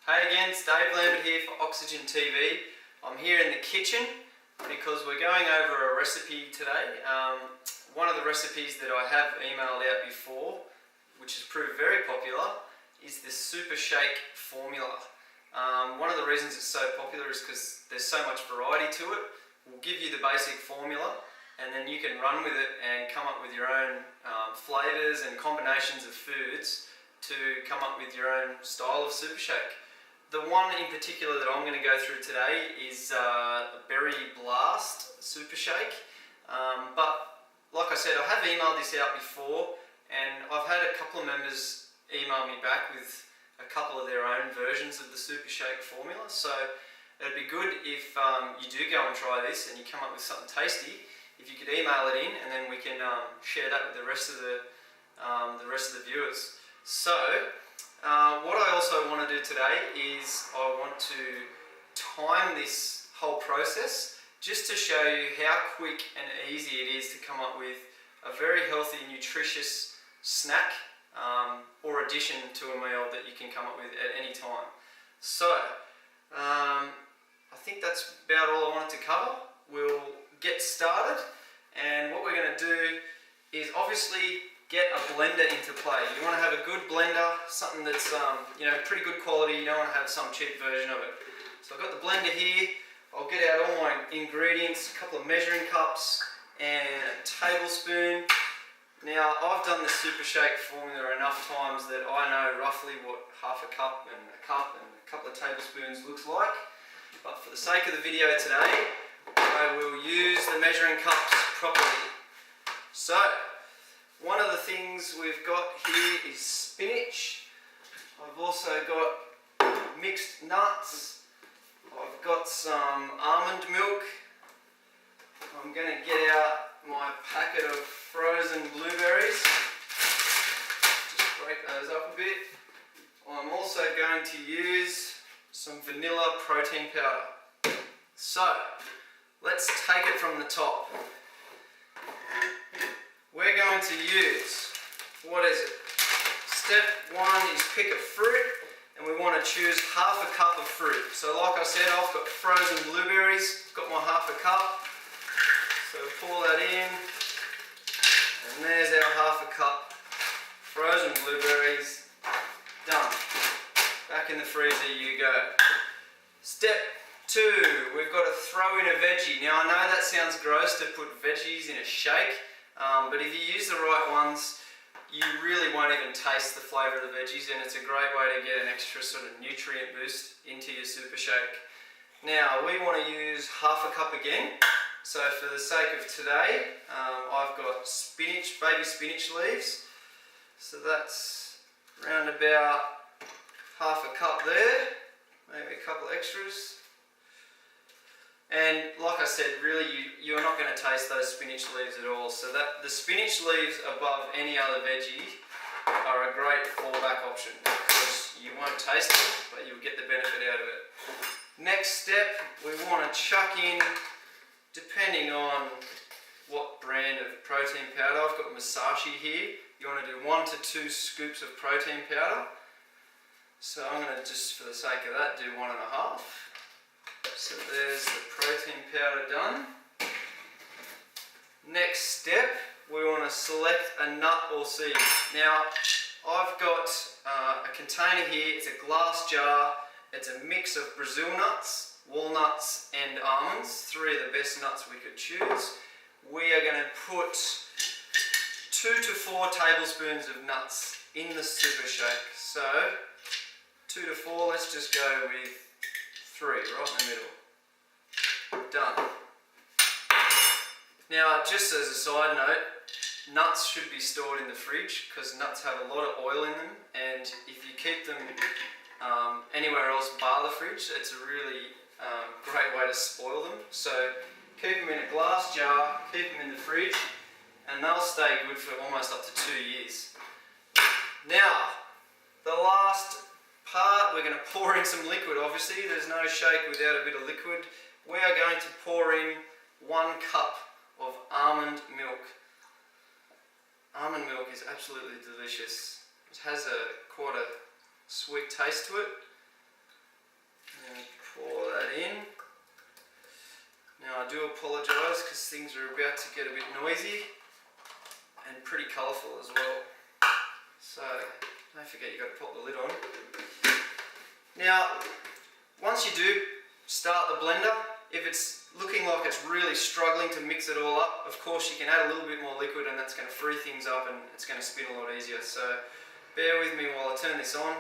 Hey again, it's Dave Lambert here for Oxygen TV. I'm here in the kitchen because we're going over a recipe today. One of the recipes that I have emailed out before, which has proved very popular, is the Super Shake formula. One of the reasons it's so popular is because there's so much variety to it. We'll give you the basic formula and then you can run with it and come up with your own flavours and combinations of foods to come up with your own style of Super Shake. The one in particular that I'm going to go through today is a Berry Blast Super Shake. But like I said, I have emailed this out before and I've had a couple of members email me back with a couple of their own versions of the Super Shake formula. So it'd be good if you do go and try this and you come up with something tasty. If you could email it in and then we can share that with the rest of the viewers. So what I also want to do today is I want to time this whole process just to show you how quick and easy it is to come up with a very healthy, nutritious snack or addition to a meal that you can come up with at any time. So I think that's about all I wanted to cover. We'll get started, and what we're going to do is obviously get a blender into play. You want to have a good blender, something that's pretty good quality. You don't want to have some cheap version of it. So I've got the blender here. I'll get out all my ingredients, a couple of measuring cups and a tablespoon. Now I've done the Super Shake formula enough times that I know roughly what half a cup and a couple of tablespoons looks like. But for the sake of the video today, I will use the measuring cups properly. So, one of the things we've got here is spinach. I've also got mixed nuts. I've got some almond milk. I'm going to get out my packet of frozen blueberries. Just break those up a bit. I'm also going to use some vanilla protein powder. So, let's take it from the top. We're going to use, what is it? Step one is pick a fruit, and we want to choose half a cup of fruit. So like I said, I've got frozen blueberries, I've got my half a cup. So pour that in, and there's our half a cup frozen blueberries. Done. Back in the freezer you go. Step two, we've got to throw in a veggie. Now I know that sounds gross to put veggies in a shake, but if you use the right ones, you really won't even taste the flavour of the veggies, and it's a great way to get an extra sort of nutrient boost into your Super Shake. Now we want to use half a cup again. So for the sake of today, I've got spinach, baby spinach leaves. So that's around about half a cup there, maybe a couple extras. And like I said, really you're not going to taste those spinach leaves at all. So that the spinach leaves above any other veggie are a great fallback option because you won't taste it, but you'll get the benefit out of it. Next step, we want to chuck in, depending on what brand of protein powder. I've got Masashi here. You want to do 1 to 2 scoops of protein powder. So I'm going to just, for the sake of that, do 1.5. So there's the protein powder done. Next step, we want to select a nut or seed. Now, I've got a container here, it's a glass jar, it's a mix of Brazil nuts, walnuts and almonds, 3 of the best nuts we could choose. We are going to put 2 to 4 tablespoons of nuts in the Super Shake. So, 2 to 4, let's just go with 3, right in the middle. Done. Now, just as a side note, nuts should be stored in the fridge because nuts have a lot of oil in them, and if you keep them anywhere else bar the fridge, it's a really great way to spoil them. So keep them in a glass jar, keep them in the fridge, and they'll stay good for almost up to 2 years. Now, the last part, we're going to pour in some liquid. Obviously, there's no shake without a bit of liquid. We are going to pour in 1 cup of almond milk. Almond milk is absolutely delicious. It has quite a sweet taste to it. I do apologise because things are about to get a bit noisy and pretty colourful as well. So don't forget you've got to pop the lid on. Now, once you do start the blender, if it's looking like it's really struggling to mix it all up, of course you can add a little bit more liquid and that's going to free things up and it's going to spin a lot easier. So bear with me while I turn this on.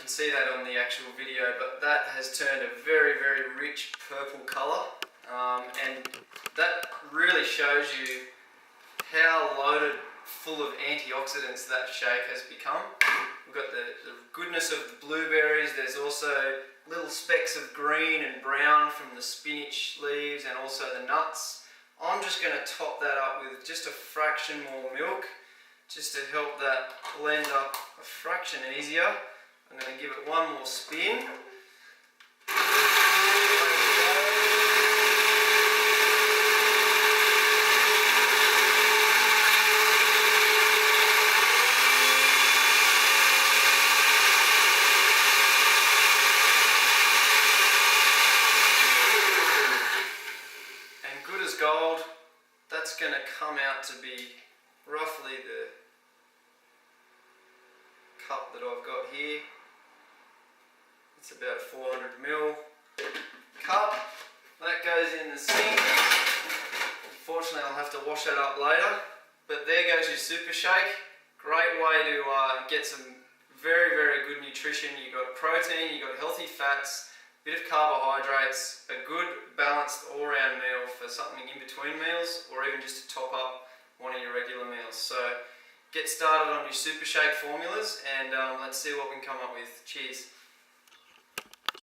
See that on the actual video, but that has turned a very, very rich purple colour, and that really shows you how loaded full of antioxidants that shake has become. We've got the goodness of the blueberries, there's also little specks of green and brown from the spinach leaves and also the nuts. I'm just going to top that up with just a fraction more milk, just to help that blend up a fraction easier. I'm going to give it one more spin. And good as gold, that's going to come out to be roughly the cup that I've got here. It's about a 400ml cup. That goes in the sink. Unfortunately, I'll have to wash that up later. But there goes your Super Shake. Great way to get some very, very good nutrition. You've got protein, you've got healthy fats, a bit of carbohydrates, a good balanced all-round meal for something in between meals, or even just to top up one of your regular meals. So get started on your Super Shake formulas and let's see what we can come up with. Cheers.